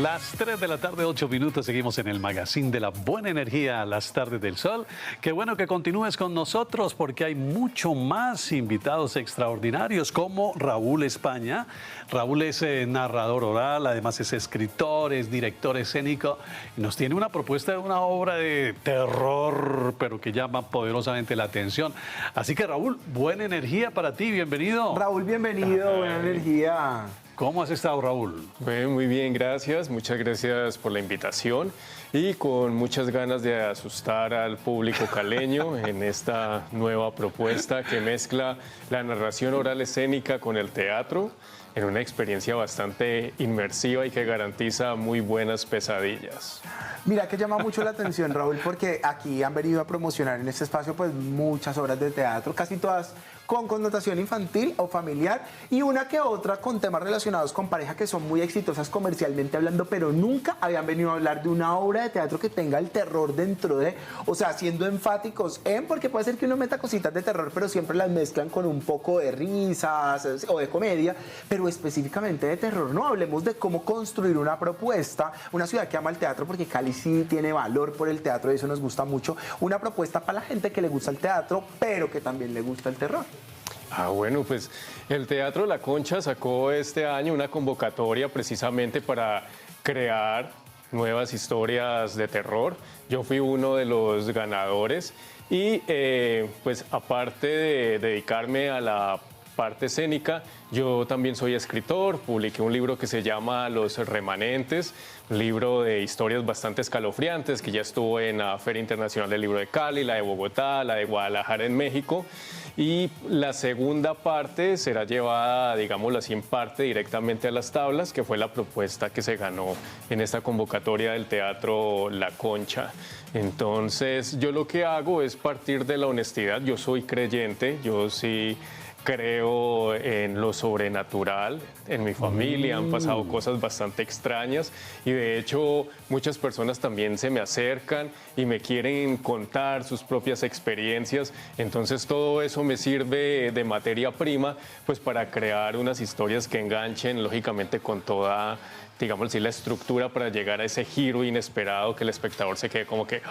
Las 3 de la tarde, 8 minutos, seguimos en el magazine de la buena energía, las tardes del sol. Qué bueno que continúes con nosotros porque hay mucho más invitados extraordinarios como Raúl España. Raúl es narrador oral, además es escritor, es director escénico y nos tiene una propuesta de una obra de terror, pero que llama poderosamente la atención. Así que Raúl, buena energía para ti, bienvenido. Raúl, bienvenido, buena energía. ¿Cómo has estado, Raúl? Muy bien, gracias. Muchas gracias por la invitación y con muchas ganas de asustar al público caleño en esta nueva propuesta que mezcla la narración oral escénica con el teatro en una experiencia bastante inmersiva y que garantiza muy buenas pesadillas. Mira que llama mucho la atención, Raúl, porque aquí han venido a promocionar en este espacio pues muchas obras de teatro, casi todas con connotación infantil o familiar y una que otra con temas relacionados con pareja que son muy exitosas comercialmente hablando, pero nunca habían venido a hablar de una obra de teatro que tenga el terror dentro de, o sea, siendo enfáticos en, porque puede ser que uno meta cositas de terror, pero siempre las mezclan con un poco de risas o de comedia, pero específicamente de terror. No hablemos de cómo construir una propuesta, una ciudad que ama el teatro, porque Cali sí tiene valor por el teatro y eso nos gusta mucho, una propuesta para la gente que le gusta el teatro, pero que también le gusta el terror. Bueno, pues el Teatro La Concha sacó este año una convocatoria precisamente para crear nuevas historias de terror. Yo fui uno de los ganadores y pues aparte de dedicarme a la parte escénica, yo también soy escritor, publiqué un libro que se llama Los Remanentes, un libro de historias bastante escalofriantes que ya estuvo en la Feria Internacional del Libro de Cali, la de Bogotá, la de Guadalajara en México. Y la segunda parte será llevada, digámoslo así, en parte directamente a las tablas, que fue la propuesta que se ganó en esta convocatoria del Teatro La Concha. Entonces, yo lo que hago es partir de la honestidad. Yo soy creyente, yo sí creo en lo sobrenatural. En mi familia han pasado cosas bastante extrañas y de hecho muchas personas también se me acercan y me quieren contar sus propias experiencias. Entonces todo eso me sirve de materia prima pues para crear unas historias que enganchen lógicamente con toda, digamos así, la estructura para llegar a ese giro inesperado que el espectador se quede como que...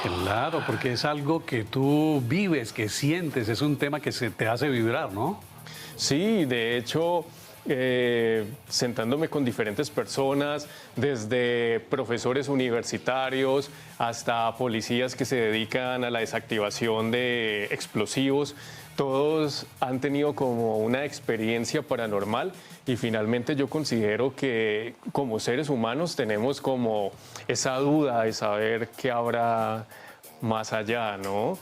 Claro, porque es algo que tú vives, que sientes, es un tema que se te hace vibrar, ¿no? Sí, de hecho, sentándome con diferentes personas, desde profesores universitarios hasta policías que se dedican a la desactivación de explosivos, todos han tenido como una experiencia paranormal y finalmente yo considero que como seres humanos tenemos como esa duda de saber qué habrá más allá, ¿no?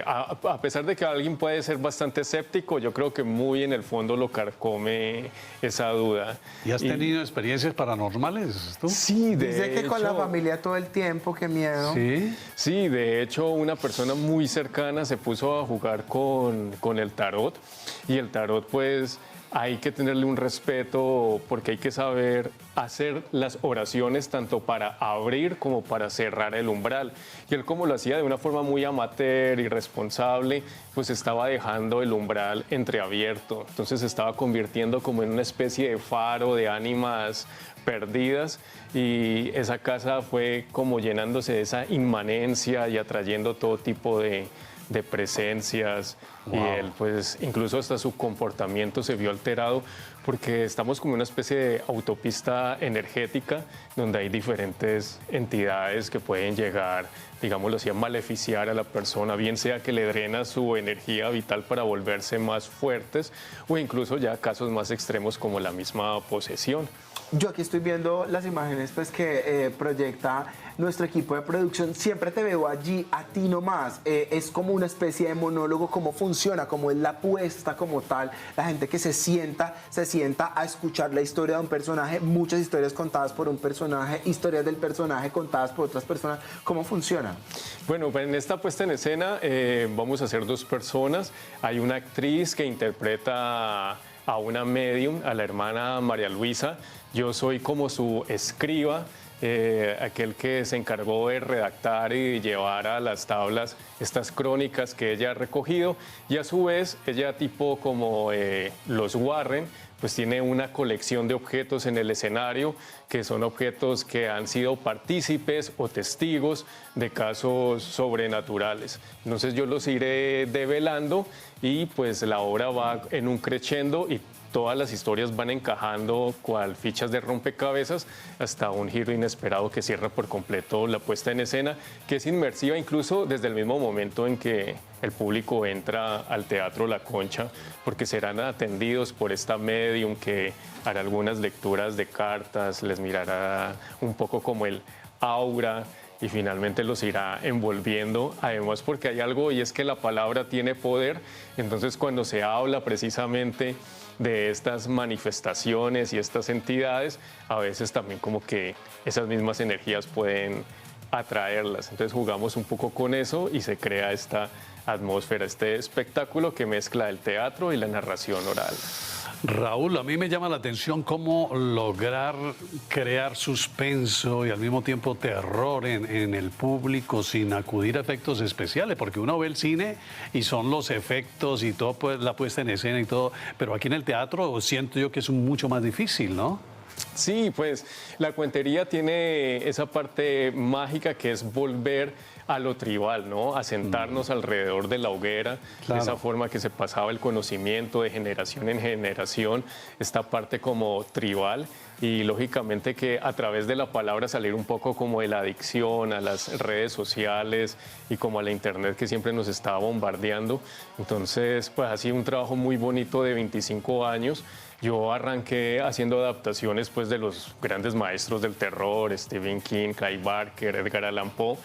A pesar de que alguien puede ser bastante escéptico, yo creo que muy en el fondo lo carcome esa duda. ¿Y has tenido experiencias paranormales tú? Sí, Dice que con la familia todo el tiempo, qué miedo. Sí. Sí, de hecho una persona muy cercana se puso a jugar con el tarot y el tarot pues hay que tenerle un respeto porque hay que saber hacer las oraciones tanto para abrir como para cerrar el umbral. Y él como lo hacía de una forma muy amateur y responsable, pues estaba dejando el umbral entreabierto. Entonces se estaba convirtiendo como en una especie de faro de ánimas perdidas y esa casa fue como llenándose de esa inmanencia y atrayendo todo tipo de presencias. Wow. Y él pues incluso hasta su comportamiento se vio alterado porque estamos como en una especie de autopista energética donde hay diferentes entidades que pueden llegar, digámoslo así, a maleficiar a la persona, bien sea que le drena su energía vital para volverse más fuertes o incluso ya casos más extremos como la misma posesión. Yo aquí estoy viendo las imágenes pues, que proyecta nuestro equipo de producción. Siempre te veo allí, a ti nomás. Es como una especie de monólogo, cómo funciona, cómo es la puesta como tal. La gente que se sienta a escuchar la historia de un personaje, muchas historias contadas por un personaje, historias del personaje contadas por otras personas. ¿Cómo funciona? Bueno, en esta puesta en escena vamos a ser dos personas. Hay una actriz que interpreta a una medium, a la hermana María Luisa. Yo soy como su escriba. aquel que se encargó de redactar y llevar a las tablas estas crónicas que ella ha recogido, y a su vez ella, tipo como los Warren, pues tiene una colección de objetos en el escenario que son objetos que han sido partícipes o testigos de casos sobrenaturales. Entonces yo los iré develando y pues la obra va en un crescendo y todas las historias van encajando cual fichas de rompecabezas hasta un giro inesperado que cierra por completo la puesta en escena, que es inmersiva incluso desde el mismo momento en que el público entra al Teatro La Concha, porque serán atendidos por esta medium que hará algunas lecturas de cartas, les mirará un poco como el aura y finalmente los irá envolviendo, además porque hay algo y es que la palabra tiene poder, entonces cuando se habla precisamente de estas manifestaciones y estas entidades, a veces también como que esas mismas energías pueden atraerlas, entonces jugamos un poco con eso y se crea esta atmósfera, este espectáculo que mezcla el teatro y la narración oral. Raúl, a mí me llama la atención cómo lograr crear suspenso y al mismo tiempo terror en el público sin acudir a efectos especiales, porque uno ve el cine y son los efectos y todo, pues, la puesta en escena y todo, pero aquí en el teatro siento yo que es mucho más difícil, ¿no? Sí, pues la cuentería tiene esa parte mágica que es volver a lo tribal, ¿no? A sentarnos alrededor de la hoguera, Claro. de esa forma que se pasaba el conocimiento de generación en generación, esta parte como tribal y lógicamente que a través de la palabra salir un poco como de la adicción a las redes sociales y como a la internet que siempre nos estaba bombardeando. Entonces, pues ha sido un trabajo muy bonito de 25 años. Yo arranqué haciendo adaptaciones pues, de los grandes maestros del terror, Stephen King, Clive Barker, Edgar Allan Poe,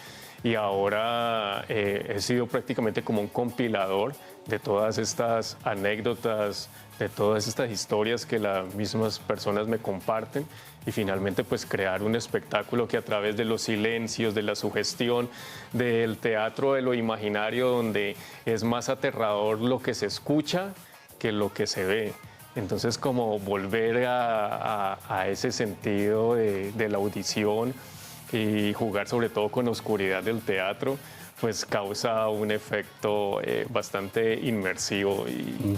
y ahora he sido prácticamente como un compilador de todas estas anécdotas, de todas estas historias que las mismas personas me comparten y finalmente pues crear un espectáculo que a través de los silencios, de la sugestión, del teatro de lo imaginario, donde es más aterrador lo que se escucha que lo que se ve. Entonces, como volver a ese sentido de la audición y jugar sobre todo con la oscuridad del teatro, pues causa un efecto bastante inmersivo y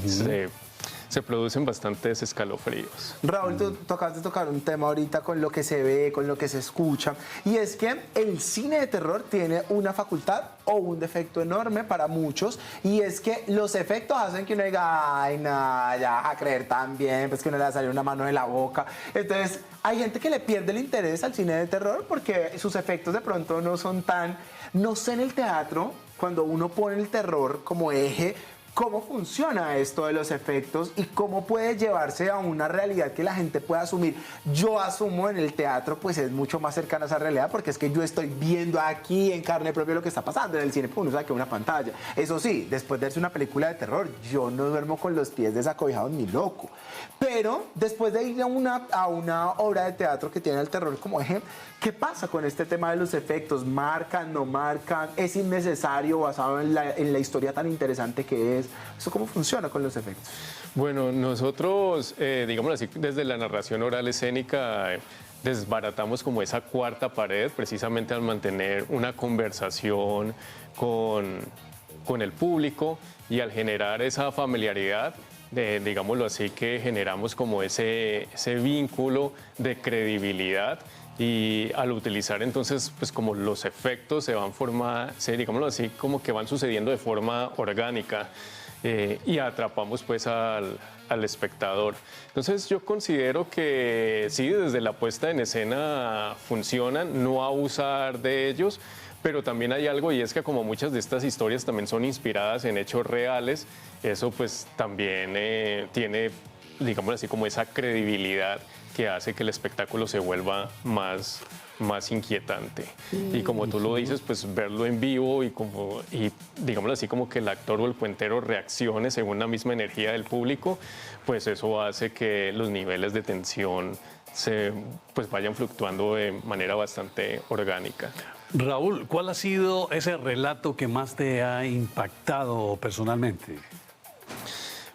se producen bastantes escalofríos. Raúl, tú tocaste tocar un tema ahorita con lo que se ve, con lo que se escucha, y es que el cine de terror tiene una facultad o un defecto enorme para muchos, y es que los efectos hacen que uno diga, ay, nada, ya vas a creer tan bien, pues que uno le va a salir una mano de la boca. Entonces, hay gente que le pierde el interés al cine de terror porque sus efectos de pronto no son tan... No sé en el teatro, cuando uno pone el terror como eje, cómo funciona esto de los efectos y cómo puede llevarse a una realidad que la gente pueda asumir. Yo asumo en el teatro, pues es mucho más cercana a esa realidad porque es que yo estoy viendo aquí en carne propia lo que está pasando. En el cine, pues uno sabe que es una pantalla. Eso sí, después de verse una película de terror, yo no duermo con los pies desacobijados ni loco. Pero después de ir a una obra de teatro que tiene el terror como eje, ¿qué pasa con este tema de los efectos? ¿Marcan, no marcan? ¿Es innecesario basado en la historia tan interesante que es? ¿Eso cómo funciona con los efectos? Bueno, nosotros, digámoslo así, desde la narración oral escénica desbaratamos como esa cuarta pared precisamente al mantener una conversación con el público y al generar esa familiaridad, digámoslo así, que generamos como ese vínculo de credibilidad. Y al utilizar entonces, pues como los efectos se van digámoslo así, como que van sucediendo de forma orgánica y atrapamos pues al espectador. Entonces yo considero que sí, desde la puesta en escena funcionan, no abusar de ellos, pero también hay algo y es que como muchas de estas historias también son inspiradas en hechos reales, eso pues también tiene, digámoslo así, como esa credibilidad que hace que el espectáculo se vuelva más inquietante. Y como tú lo dices, pues verlo en vivo y digámoslo así, como que el actor o el puentero reaccione según la misma energía del público, pues eso hace que los niveles de tensión pues vayan fluctuando de manera bastante orgánica. Raúl, ¿cuál ha sido ese relato que más te ha impactado personalmente?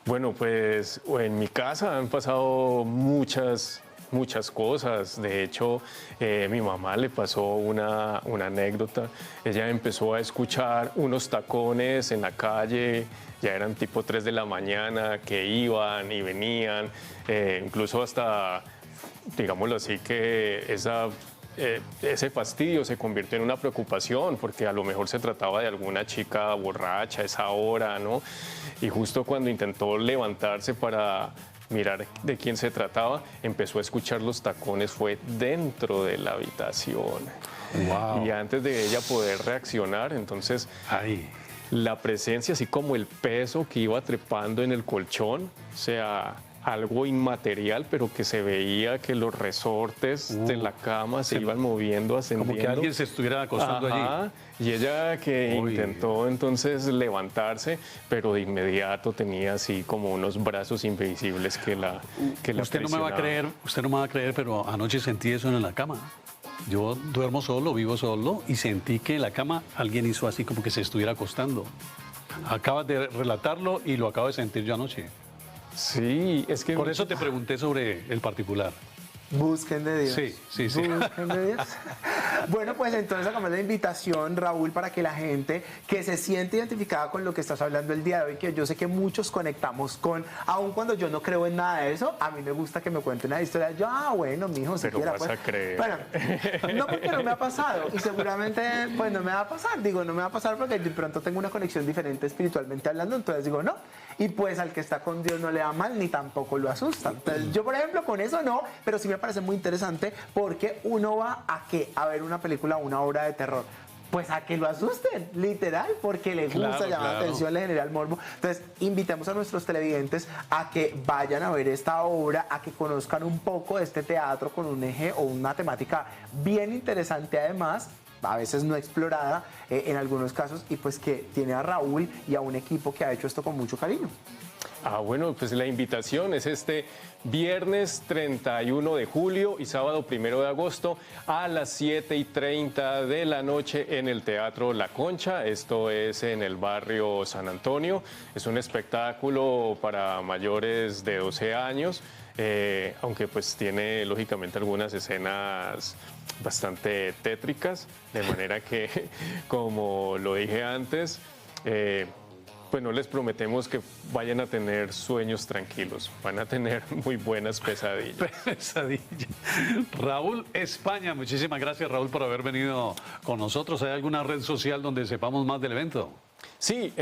Bueno, pues en mi casa han pasado muchas muchas cosas. De hecho, mi mamá le pasó una anécdota. Ella empezó a escuchar unos tacones en la calle, ya eran tipo 3 de la mañana, que iban y venían, incluso hasta, digámoslo así, que ese fastidio se convirtió en una preocupación, porque a lo mejor se trataba de alguna chica borracha a esa hora, ¿no? Y justo cuando intentó levantarse para mirar de quién se trataba, empezó a escuchar los tacones, fue dentro de la habitación. Wow. Y antes de ella poder reaccionar, entonces Ahí. la presencia, así como el peso que iba trepando en el colchón, o sea, algo inmaterial, pero que se veía que los resortes de la cama se iban moviendo, ascendiendo. Como que alguien se estuviera acostando allí. Y ella que Uy. intentó entonces levantarse, pero de inmediato tenía así como unos brazos invisibles que la Usted no me va a creer, pero anoche sentí eso en la cama. Yo duermo solo, vivo solo y sentí que en la cama alguien hizo así como que se estuviera acostando. Acabas de relatarlo y lo acabo de sentir yo anoche. Sí, es que... Por eso te pregunté sobre el particular. Busquen de Dios. Sí. Busquen de Dios. Bueno, pues entonces hagamos la invitación, Raúl, para que la gente que se siente identificada con lo que estás hablando el día de hoy, que yo sé que muchos conectamos con, aun cuando yo no creo en nada de eso, a mí me gusta que me cuenten una historia. Yo, bueno, mijo, Pero siquiera, vas pues, a creer. Bueno, no porque no me ha pasado y seguramente pues no me va a pasar. Digo, no me va a pasar porque de pronto tengo una conexión diferente espiritualmente hablando, entonces digo, no. Y pues al que está con Dios no le va mal ni tampoco lo asusta. Entonces, yo, por ejemplo, con eso no, pero sí me parece muy interesante porque uno va a ¿qué? A ver una película, una obra de terror. Pues a que lo asusten, literal, porque le gusta llamar la atención, le genera el morbo. Entonces, invitemos a nuestros televidentes a que vayan a ver esta obra, a que conozcan un poco de este teatro con un eje o una temática bien interesante además, a veces no explorada en algunos casos, y pues que tiene a Raúl y a un equipo que ha hecho esto con mucho cariño. Bueno, pues la invitación es este viernes 31 de julio y sábado 1 de agosto a las 7:30 de la noche en el Teatro La Concha. Esto es en el barrio San Antonio. Es un espectáculo para mayores de 12 años, aunque pues tiene lógicamente algunas escenas bastante tétricas, de manera que, como lo dije antes, pues no les prometemos que vayan a tener sueños tranquilos, van a tener muy buenas pesadillas. Pesadilla. Raúl España, muchísimas gracias, Raúl, por haber venido con nosotros. ¿Hay alguna red social donde sepamos más del evento? Sí,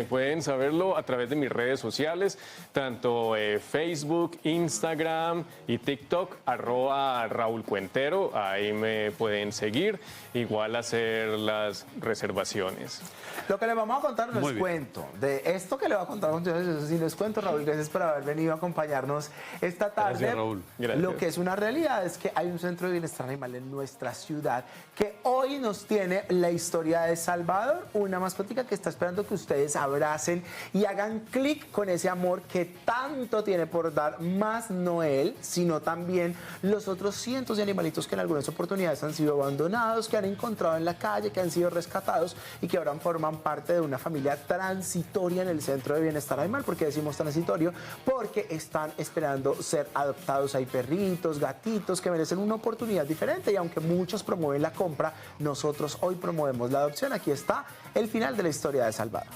pueden saberlo a través de mis redes sociales, tanto Facebook, Instagram y TikTok, @Raúl Cuentero, ahí me pueden seguir, igual hacer las reservaciones. Lo que les vamos a contar no Muy es bien. cuento. De esto que le va a contar, eso sí no es cuento, Raúl. Gracias por haber venido a acompañarnos esta tarde. Gracias, Raúl. Gracias. Lo que es una realidad es que hay un centro de bienestar animal en nuestra ciudad que hoy nos tiene la historia de Salvador, una mascotica que está esperando que ustedes abracen y hagan clic con ese amor que tanto tiene por dar, más no él, sino también los otros cientos de animalitos que en algunas oportunidades han sido abandonados, que han encontrado en la calle, que han sido rescatados y que ahora forman parte de una familia transitoria en el centro de bienestar animal. ¿Por qué decimos transitorio? Porque están esperando ser adoptados. Hay perritos, gatitos que merecen una oportunidad diferente y aunque muchos promueven la compra, nosotros hoy promovemos la adopción. Aquí está el final de la historia de Salvador.